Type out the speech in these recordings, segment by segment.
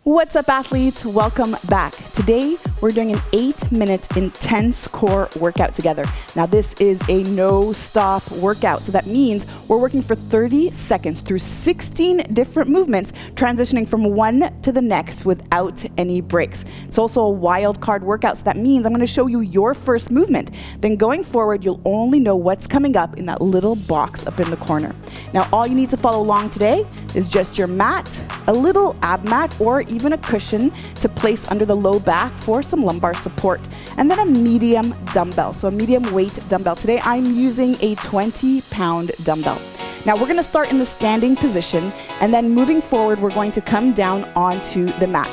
What's up, athletes? Welcome back. Today, we're doing an 8-minute intense core workout together. Now, this is a no-stop workout, so that means we're working for 30 seconds through 16 different movements, transitioning from one to the next without any breaks. It's also a wild card workout, so that means I'm going to show you your first movement. Then going forward, you'll only know what's coming up in that little box up in the corner. Now, all you need to follow along today is just your mat, a little ab mat, or even a cushion to place under the low back for some lumbar support, and then a medium dumbbell, so a medium weight dumbbell. Today I'm using a 20-pound dumbbell. Now we're going to start in the standing position, and then moving forward we're going to come down onto the mat.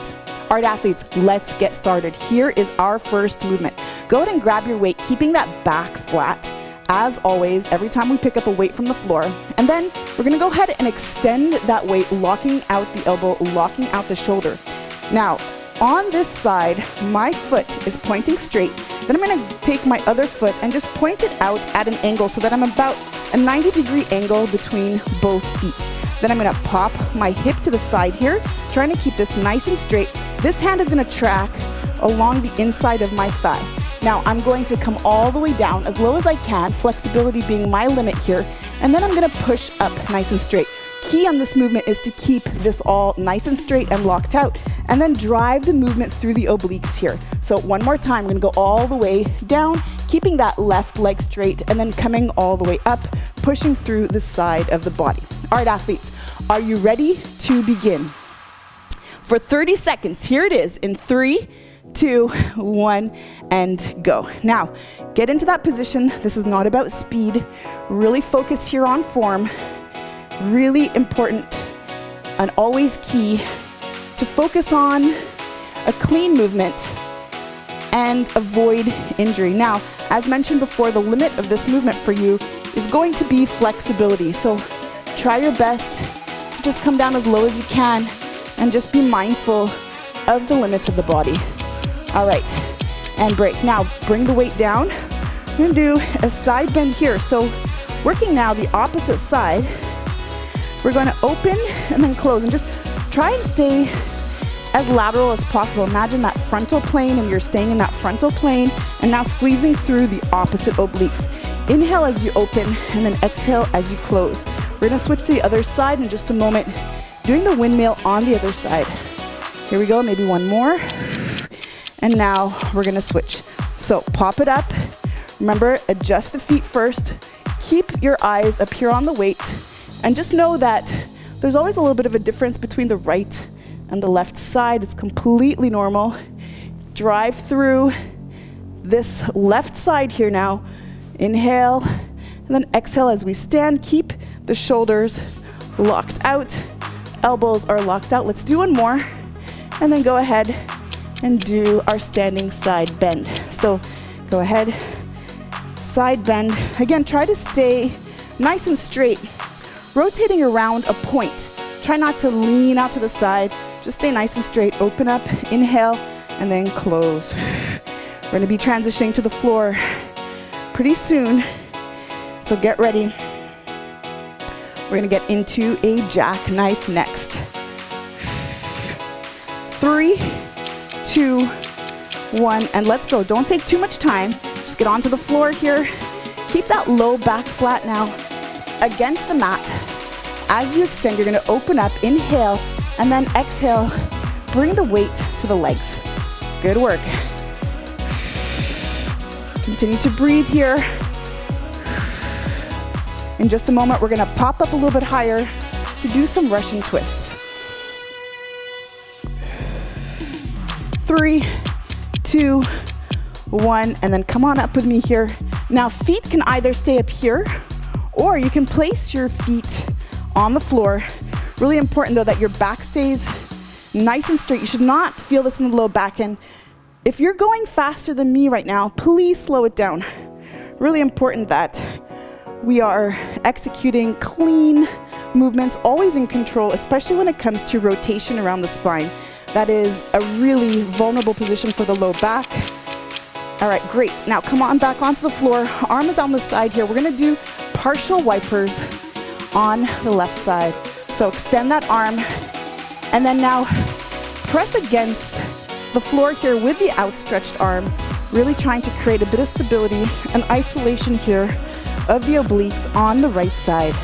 All right, athletes, let's get started. Here is our first movement. Go ahead and grab your weight, keeping that back flat. As always, every time we pick up a weight from the floor, and then we're going to go ahead and extend that weight, locking out the elbow, locking out the shoulder. Now, on this side, my foot is pointing straight. Then I'm going to take my other foot and just point it out at an angle so that I'm about a 90-degree angle between both feet. Then I'm going to pop my hip to the side here, trying to keep this nice and straight. This hand is going to track along the inside of my thigh. Now I'm going to come all the way down as low as I can, flexibility being my limit here, and then I'm going to push up nice and straight. Key on this movement is to keep this all nice and straight and locked out, and then drive the movement through the obliques here. So one more time, I'm going to go all the way down, keeping that left leg straight, and then coming all the way up, pushing through the side of the body. All right, athletes, are you ready to begin? For 30 seconds, here it is in 3, 2, 1, and go. Now, get into that position. This is not about speed. Really focus here on form. Really important and always key to focus on a clean movement and avoid injury. Now, as mentioned before, the limit of this movement for you is going to be flexibility. So try your best to just come down as low as you can and just be mindful of the limits of the body. All right, and break. Now, bring the weight down. We're gonna do a side bend here. So working now the opposite side, we're gonna open and then close, and just try and stay as lateral as possible. Imagine that frontal plane, and you're staying in that frontal plane, and now squeezing through the opposite obliques. Inhale as you open, and then exhale as you close. We're gonna switch to the other side in just a moment, doing the windmill on the other side. Here we go, maybe one more. And now we're gonna switch. So pop it up. Remember, adjust the feet first. Keep your eyes up here on the weight. And just know that there's always a little bit of a difference between the right and the left side. It's completely normal. Drive through this left side here now. Inhale, and then exhale as we stand. Keep the shoulders locked out. Elbows are locked out. Let's do one more. And then go ahead and do our standing side bend. So go ahead, side bend. Again, try to stay nice and straight, rotating around a point. Try not to lean out to the side, just stay nice and straight. Open up, inhale, and then close. We're gonna be transitioning to the floor pretty soon, so get ready. We're gonna get into a jackknife next. 3, 2, 1, and let's go. Don't take too much time. Just get onto the floor here. Keep that low back flat now against the mat. As you extend, you're gonna open up, inhale, and then exhale. Bring the weight to the legs. Good work. Continue to breathe here. In just a moment, we're gonna pop up a little bit higher to do some Russian twists. 3, 2, 1, and then come on up with me here. Now, feet can either stay up here, or you can place your feet on the floor. Really important though that your back stays nice and straight. You should not feel this in the low back end. If you're going faster than me right now, please slow it down. Really important that we are executing clean movements, always in control, especially when it comes to rotation around the spine. That is a really vulnerable position for the low back. All right, great. Now come on back onto the floor. Arm is on the side here. We're gonna do partial wipers on the left side. So extend that arm, and then now press against the floor here with the outstretched arm, really trying to create a bit of stability and isolation here of the obliques on the right side.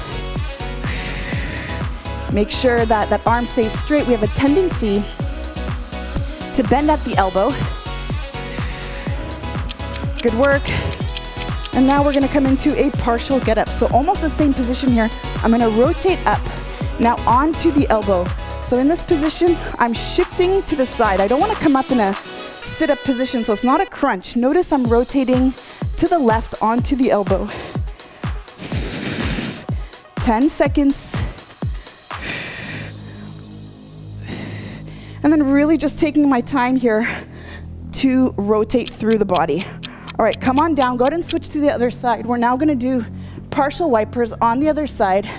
Make sure that that arm stays straight. We have a tendency to bend at the elbow. Good work. And now we're gonna come into a partial get up. So almost the same position here. I'm gonna rotate up, now onto the elbow. So in this position, I'm shifting to the side. I don't wanna come up in a sit-up position, so it's not a crunch. Notice I'm rotating to the left onto the elbow. 10 seconds. And then really just taking my time here to rotate through the body. All right, come on down, go ahead and switch to the other side. We're now gonna do partial wipers on the other side.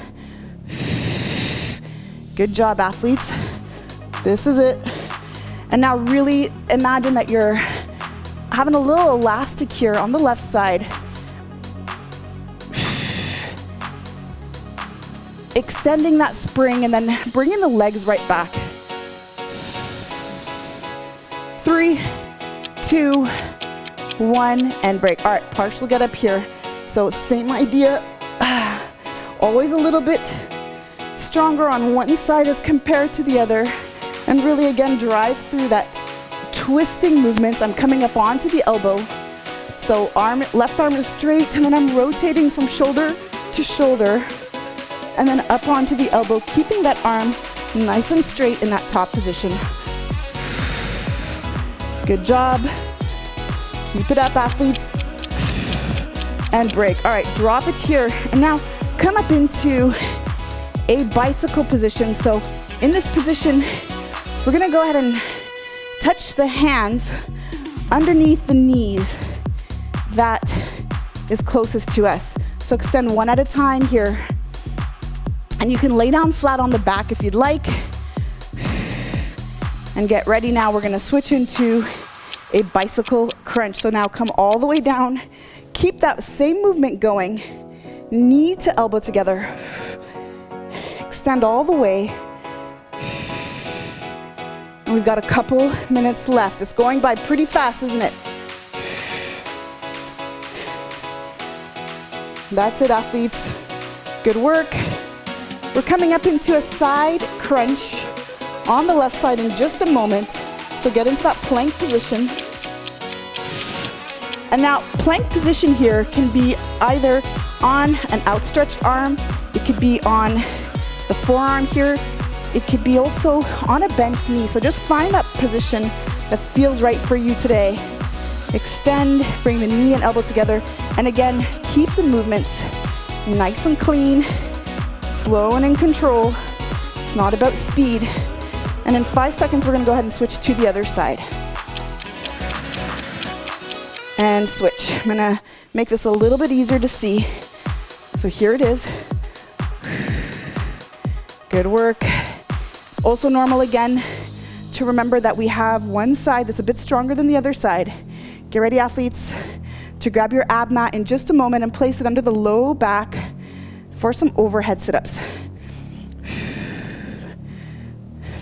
Good job, athletes. This is it. And now really imagine that you're having a little elastic here on the left side. Extending that spring and then bringing the legs right back. 3, 2, 1, and break. All right, partial get up here. So same idea, always a little bit stronger on one side as compared to the other. And really again, drive through that twisting movements. I'm coming up onto the elbow. So left arm is straight, and then I'm rotating from shoulder to shoulder, and then up onto the elbow, keeping that arm nice and straight in that top position. Good job. Keep it up, athletes. And break. All right, drop it here. And now come up into a bicycle position. So in this position, we're gonna go ahead and touch the hands underneath the knees that is closest to us. So extend one at a time here. And you can lay down flat on the back if you'd like. And get ready now, we're gonna switch into a bicycle crunch. So now come all the way down. Keep that same movement going. Knee to elbow together. Extend all the way. And we've got a couple minutes left. It's going by pretty fast, isn't it? That's it, athletes. Good work. We're coming up into a side crunch on the left side in just a moment. So get into that plank position. And now plank position here can be either on an outstretched arm, it could be on the forearm here, it could be also on a bent knee. So just find that position that feels right for you today. Extend, bring the knee and elbow together. And again, keep the movements nice and clean, slow and in control. It's not about speed. And in 5 seconds, we're gonna go ahead and switch to the other side. And switch. I'm gonna make this a little bit easier to see. So here it is. Good work. It's also normal again to remember that we have one side that's a bit stronger than the other side. Get ready, athletes, to grab your ab mat in just a moment and place it under the low back for some overhead sit-ups.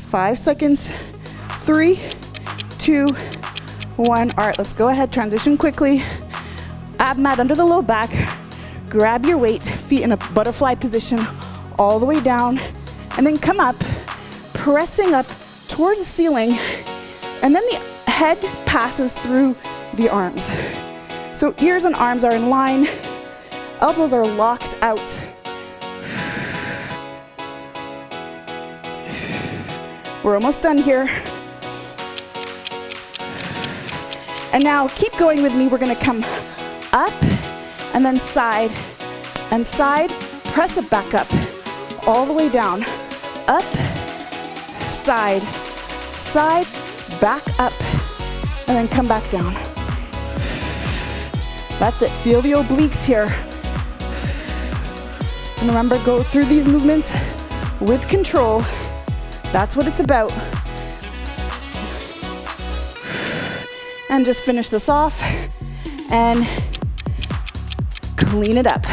5 seconds. 3, 2, 1. All right, let's go ahead, transition quickly. Ab mat under the low back. Grab your weight, feet in a butterfly position all the way down, and then come up, pressing up towards the ceiling, and then the head passes through the arms. So ears and arms are in line, elbows are locked out. We're almost done here. And now keep going with me. We're gonna come up and then side and side, press it back up, all the way down, up, side, side, back up, and then come back down. That's it, feel the obliques here. And remember, go through these movements with control. That's what it's about. And just finish this off and clean it up.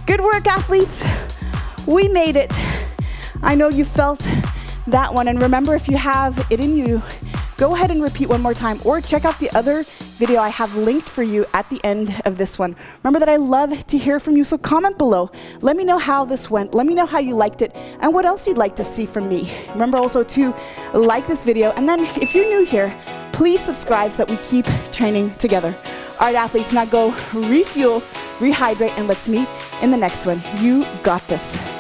Good work, athletes. We made it. I know you felt that one. And remember, if you have it in you, go ahead and repeat one more time, or check out the other video I have linked for you at the end of this one. Remember that I love to hear from you, so comment below. Let me know how this went. Let me know how you liked it and what else you'd like to see from me. Remember also to like this video, and then if you're new here, please subscribe so that we keep training together. All right, athletes, now go refuel, rehydrate, and let's meet in the next one. You got this.